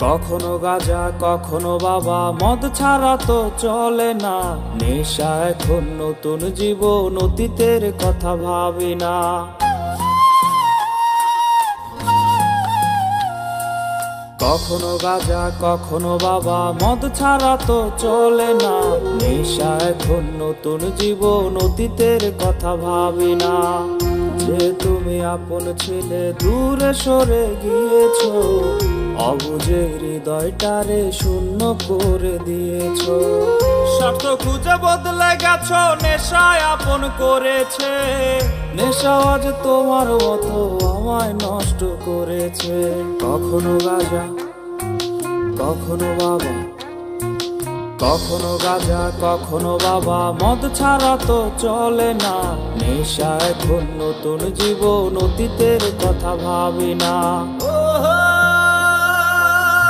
কখনো গাঁজা কখনো বাবা, মদ ছাড়া তো চলে না। নেশা এখন নতুন জীবন, অতীতের কথা ভাবি না। কখনো গাঁজা কখনো বাবা, মদ ছাড়া তো চলে না। নেশা এখন নতুন জীবন, অতীতের কথা ভাবি না। যে তুমি আপন ছিলে দূরে সরে গিয়েছো, অবুঝে হৃদয়টারে শূন্য করে দিয়েছো। স্বার্থ খুঁজে বদলে গেছো, নেশায় আপন করেছে। নেশা আজ তোমার মতো আমায় নষ্ট করেছে। কখনো গাঁজা কখনো বাবা, কখনো গাঁজা কখনো বাবা, মদ ছাড়া তো চলে না। নেশা এখন নতুন জীবন, অতীতের কথা ভাবি না।